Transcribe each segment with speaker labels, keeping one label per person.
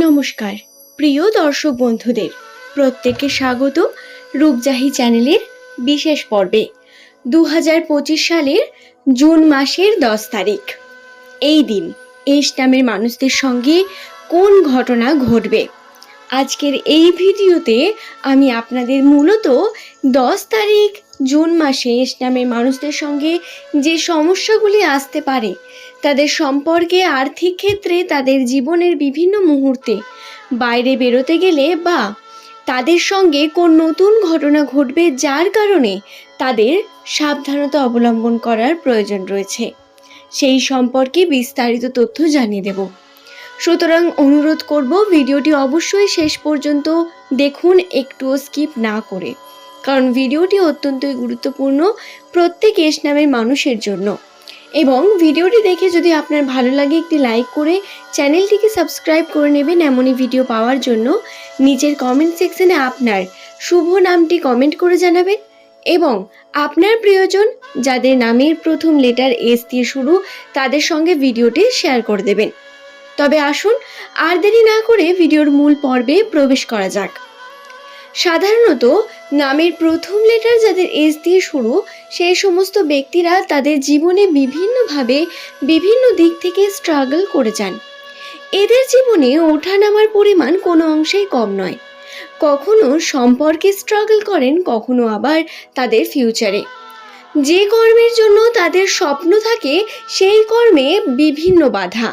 Speaker 1: নমস্কার প্রিয় দর্শক বন্ধুদের, প্রত্যেককে স্বাগত রূপজাহি চ্যানেলের বিশেষ পর্বে। 2025 সালের জুন মাসের 10 তারিখ এই দিন এস নামের মানুষদের সঙ্গে কোন ঘটনা ঘটবে, আজকের এই ভিডিওতে আমি আপনাদের মূলত 10 তারিখ জুন মাসে এস নামের মানুষদের সঙ্গে যে সমস্যাগুলি আসতে পারে তাদের সম্পর্কে, আর্থিক ক্ষেত্রে, তাদের জীবনের বিভিন্ন মুহূর্তে বাইরে বেরোতে গেলে বা তাদের সঙ্গে কোন নতুন ঘটনা ঘটবে যার কারণে তাদের সাবধানতা অবলম্বন করার প্রয়োজন রয়েছে, সেই সম্পর্কে বিস্তারিত তথ্য জানিয়ে দেব। সুতরাং অনুরোধ করব ভিডিওটি অবশ্যই শেষ পর্যন্ত দেখুন, একটুও স্কিপ না করে, কারণ ভিডিওটি অত্যন্তই গুরুত্বপূর্ণ প্রত্যেক এস নামের মানুষের জন্য। এবং ভিডিওটি দেখে যদি আপনার ভালো লাগে একটি লাইক করে চ্যানেলটিকে সাবস্ক্রাইব করে নেবেন। এমনই ভিডিও পাওয়ার জন্য নিচের কমেন্ট সেকশনে আপনার শুভ নামটি কমেন্ট করে জানাবেন এবং আপনার প্রিয়জন যাদের নামের প্রথম লেটার এস দিয়ে শুরু তাদের সঙ্গে ভিডিওটি শেয়ার করে দেবেন। তবে আসুন আর দেরি না করে ভিডিওর মূল পর্বে প্রবেশ করা যাক। সাধারণত নামের প্রথম লেটার যাদের এস দিয়ে শুরু সেই সমস্ত ব্যক্তিরা তাদের জীবনে বিভিন্নভাবে বিভিন্ন দিক থেকে স্ট্রাগল করে যান। এদের জীবনে ওঠানামার পরিমাণ কোনো অংশেই কম নয়। কখনো সম্পর্কে স্ট্রাগল করেন, কখনো আবার তাদের ফিউচারে। যে কর্মের জন্য তাদের স্বপ্ন থাকে সেই কর্মে বিভিন্ন বাধা,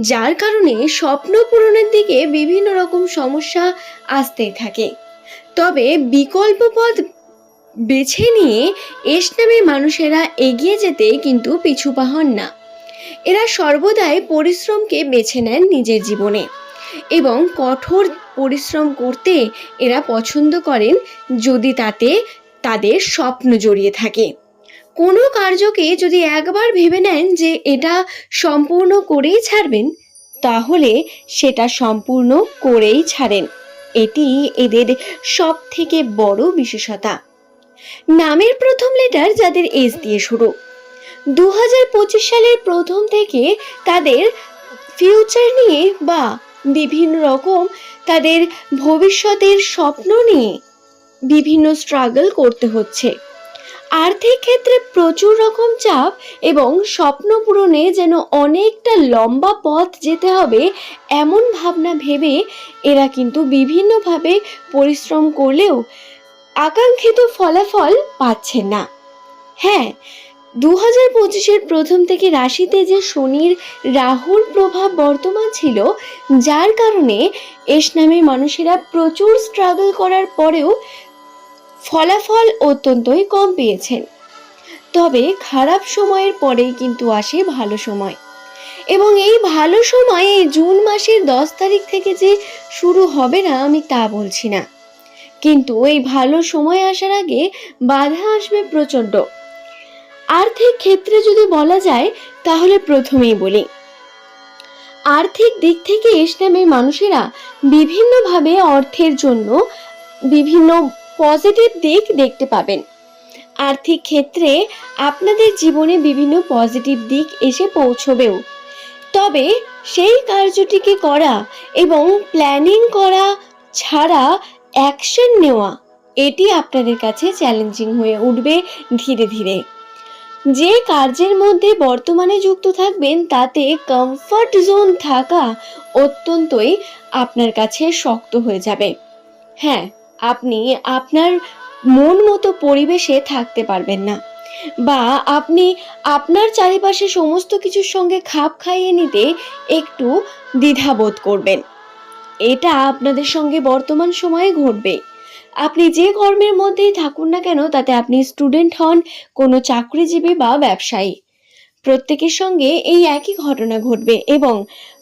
Speaker 1: যার কারণে স্বপ্ন পূরণের দিকে বিভিন্ন রকম সমস্যা আসতেই থাকে। তবে বিকল্প পথ বেছে নিয়ে এস নামের মানুষেরা এগিয়ে যেতে কিন্তু পিছুপা হন না। এরা সর্বদাই পরিশ্রমকে বেছে নেন নিজের জীবনে এবং কঠোর পরিশ্রম করতে এরা পছন্দ করেন যদি তাতে তাদের স্বপ্ন জড়িয়ে থাকে। কোনো কার্যকে যদি একবার ভেবে নেন যে এটা সম্পূর্ণ করেই ছাড়বেন, তাহলে সেটা সম্পূর্ণ করেই ছাড়েন। এটি এদের সব থেকে বড় বিশেষতা। নামের প্রথম লেটার যাদের এস দিয়ে শুরু, 2025 সালের প্রথম থেকে তাদের ফিউচার নিয়ে বা বিভিন্ন রকম তাদের ভবিষ্যতের স্বপ্ন নিয়ে বিভিন্ন স্ট্রাগল করতে হচ্ছে। আর্থিক ক্ষেত্রে প্রচুর রকম চাপ এবং স্বপ্ন পূরণে যেন অনেকটা লম্বা পথ যেতে হবে এমন ভাবনা ভেবে এরা কিন্তু বিভিন্নভাবে পরিশ্রম করলেও আকাঙ্ক্ষিত ফলাফল পাচ্ছেন না। হ্যাঁ, 2025-এর প্রথম থেকে রাশিতে যে শনির রাহুর প্রভাব বর্তমান ছিল, যার কারণে এস নামের মানুষেরা প্রচুর স্ট্রাগল করার পরেও ফলাফল অত্যন্তই কম পেয়েছেন। তবে খারাপ সময়ের পরেই কিন্তু আসে ভালো সময়, এবং এই ভালো সময় এই জুন মাসের 10 তারিখ থেকে যে শুরু হবে না আমি তা বলছি না, কিন্তু এই ভালো সময় আসার আগে বাধা আসবে প্রচণ্ড। আর্থিক ক্ষেত্রে যদি বলা যায় তাহলে প্রথমেই বলি, আর্থিক দিক থেকে এস নামের মানুষেরা বিভিন্নভাবে অর্থের জন্য বিভিন্ন পজিটিভ দিক দেখতে পাবেন। আর্থিক ক্ষেত্রে আপনাদের জীবনে বিভিন্ন পজিটিভ দিক এসে পৌঁছবেও, তবে সেই কার্যটিকে করা এবং প্ল্যানিং করা ছাড়া অ্যাকশন নেওয়া এটি আপনাদের কাছে চ্যালেঞ্জিং হয়ে উঠবে ধীরে ধীরে। যে কার্যের মধ্যে বর্তমানে যুক্ত থাকবেন তাতে কমফর্ট জোন থাকা অত্যন্তই আপনার কাছে শক্ত হয়ে যাবে। হ্যাঁ, আপনি আপনার মন মতো পরিবেশে থাকতে পারবেন না, বা আপনি আপনার চারিপাশে সমস্ত কিছুর সঙ্গে খাপ খাইয়ে নিতে একটু দ্বিধাবোধ করবেন। এটা আপনাদের সঙ্গে বর্তমান সময়ে ঘটবে। আপনি যে কর্মের মধ্যেই থাকুন না কেন, তাতে আপনি স্টুডেন্ট হন, কোনো চাকরিজীবী বা ব্যবসায়ী, প্রত্যেকের সঙ্গে এই একই ঘটনা ঘটবে এবং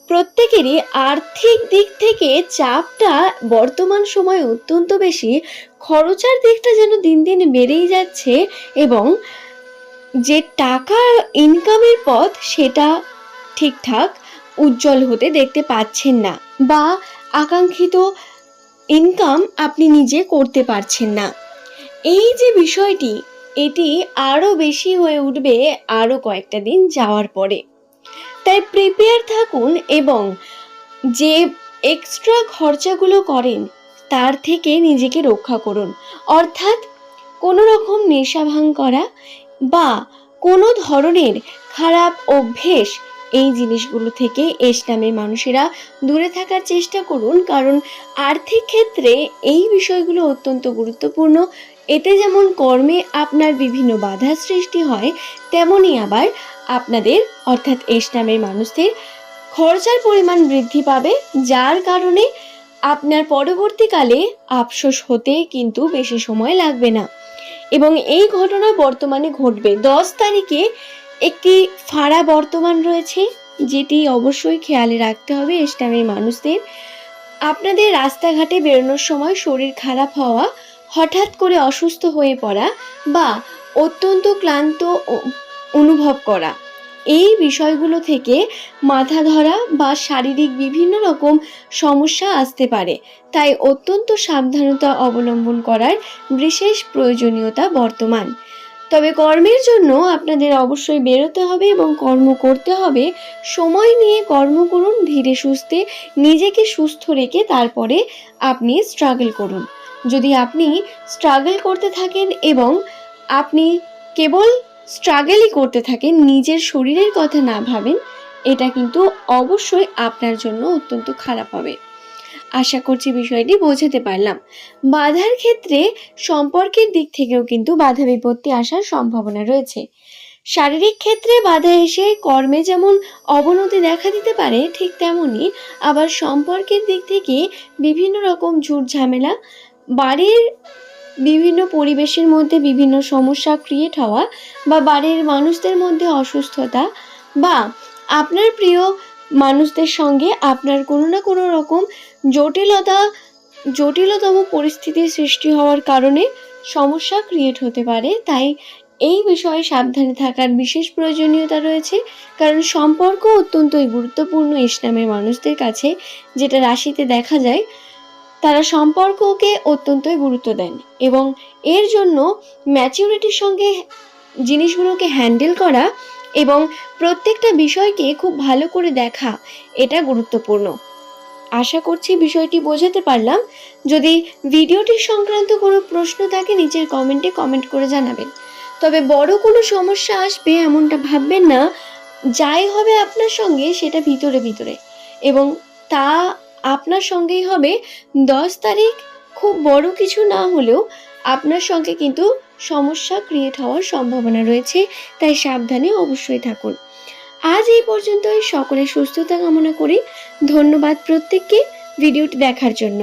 Speaker 1: প্রত্যেকেরই আর্থিক দিক থেকে চাপটা বর্তমান সময়ে অত্যন্ত বেশি। খরচার দিকটা যেন দিন দিন বেড়েই যাচ্ছে এবং যে টাকা ইনকামের পথ সেটা ঠিকঠাক উজ্জ্বল হতে দেখতে পাচ্ছেন না, বা আকাঙ্ক্ষিত ইনকাম আপনি নিজে করতে পারছেন না। এই যে বিষয়টি, এটি আরও বেশি হয়ে উঠবে আরও কয়েকটা দিন যাওয়ার পরে। তাই প্রিপেয়ার থাকুন এবং যে এক্সট্রা খরচাগুলো করেন তার থেকে নিজেকে রক্ষা করুন। অর্থাৎ কোনো রকম নেশা ভাঙ করা বা কোনো ধরনের খারাপ অভ্যেস, এই জিনিসগুলো থেকে এস নামের মানুষেরা দূরে থাকার চেষ্টা করুন। কারণ আর্থিক ক্ষেত্রে এই বিষয়গুলো অত্যন্ত গুরুত্বপূর্ণ। এতে যেমন কর্মে আপনার বিভিন্ন বাধার সৃষ্টি হয়, তেমনই আবার আপনাদের অর্থাৎ এস নামের মানুষদের খরচার পরিমাণ বৃদ্ধি পাবে, যার কারণে আপনার পরবর্তীকালে আফসোস হতে কিন্তু বেশি সময় লাগবে না। এবং এই ঘটনা বর্তমানে ঘটবে 10 তারিখে একটি ফাঁড়া বর্তমান রয়েছে, যেটি অবশ্যই খেয়ালে রাখতে হবে এস নামের মানুষদের। আপনাদের রাস্তাঘাটে বেরোনোর সময় শরীর খারাপ হওয়া, হঠাৎ করে অসুস্থ হয়ে পড়া বা অত্যন্ত ক্লান্ত অনুভব করা, এই বিষয়গুলো থেকে মাথা ধরা বা শারীরিক বিভিন্ন রকম সমস্যা আসতে পারে। তাই অত্যন্ত সাবধানতা অবলম্বন করার বিশেষ প্রয়োজনীয়তা বর্তমান। তবে কর্মের জন্য আপনাদের অবশ্যই বেরোতে হবে এবং কর্ম করতে হবে। সময় নিয়ে কর্ম করুন, ধীরে সুস্থে নিজেকে সুস্থ রেখে তারপরে আপনি স্ট্রাগল করুন। যদি আপনি স্ট্রাগল করতে থাকেন এবং আপনি কেবল স্ট্রাগলই করতে থাকেন, নিজের শরীরের কথা না ভাবেন, এটা কিন্তু অবশ্যই আপনার জন্য অত্যন্ত খারাপ হবে। আশা করছি বিষয়টি বোঝাতে পারলাম। বাধার ক্ষেত্রে সম্পর্কের দিক থেকেও কিন্তু বাধা বিপত্তি আসার সম্ভাবনা রয়েছে। শারীরিক ক্ষেত্রে বাধা এসে কর্মে যেমন অবনতি দেখা দিতে পারে, ঠিক তেমনই আবার সম্পর্কের দিক থেকে বিভিন্ন রকম ঝুট ঝামেলা, বাড়ির বিভিন্ন পরিবেশের মধ্যে বিভিন্ন সমস্যা ক্রিয়েট হওয়া বা বাড়ির মানুষদের মধ্যে অসুস্থতা বা আপনার প্রিয় মানুষদের সঙ্গে আপনার কোনো না কোনো রকম জটিলতম পরিস্থিতির সৃষ্টি হওয়ার কারণে সমস্যা ক্রিয়েট হতে পারে। তাই এই বিষয়ে সাবধানে থাকার বিশেষ প্রয়োজনীয়তা রয়েছে। কারণ সম্পর্ক অত্যন্তই গুরুত্বপূর্ণ এস নামের মানুষদের কাছে, যেটা রাশিতে দেখা যায়। তারা সম্পর্ককে অত্যন্তই গুরুত্ব দেন এবং এর জন্য ম্যাচিউরিটির সঙ্গে জিনিসগুলোকে হ্যান্ডেল করা এবং প্রত্যেকটা বিষয়কে খুব ভালো করে দেখা, এটা গুরুত্বপূর্ণ। আশা করছি বিষয়টি বোঝাতে পারলাম। যদি ভিডিওটি সংক্রান্ত কোনো প্রশ্ন থাকে নিচের কমেন্টে কমেন্ট করে জানাবেন। তবে বড় কোনো সমস্যা আসবে এমনটা ভাববেন না। যাই হবে আপনার সঙ্গে সেটা ভিতরে ভিতরে, এবং তা আপনার সঙ্গেই হবে। 10 তারিখ খুব বড় কিছু না হলেও আপনার সঙ্গে কিন্তু সমস্যা ক্রিয়েট হওয়ার সম্ভাবনা রয়েছে। তাই সাবধানে অবশ্যই থাকুন। আজ এই পর্যন্তই। সকলের সুস্থতা কামনা করি। ধন্যবাদ প্রত্যেককে ভিডিওটি দেখার জন্য।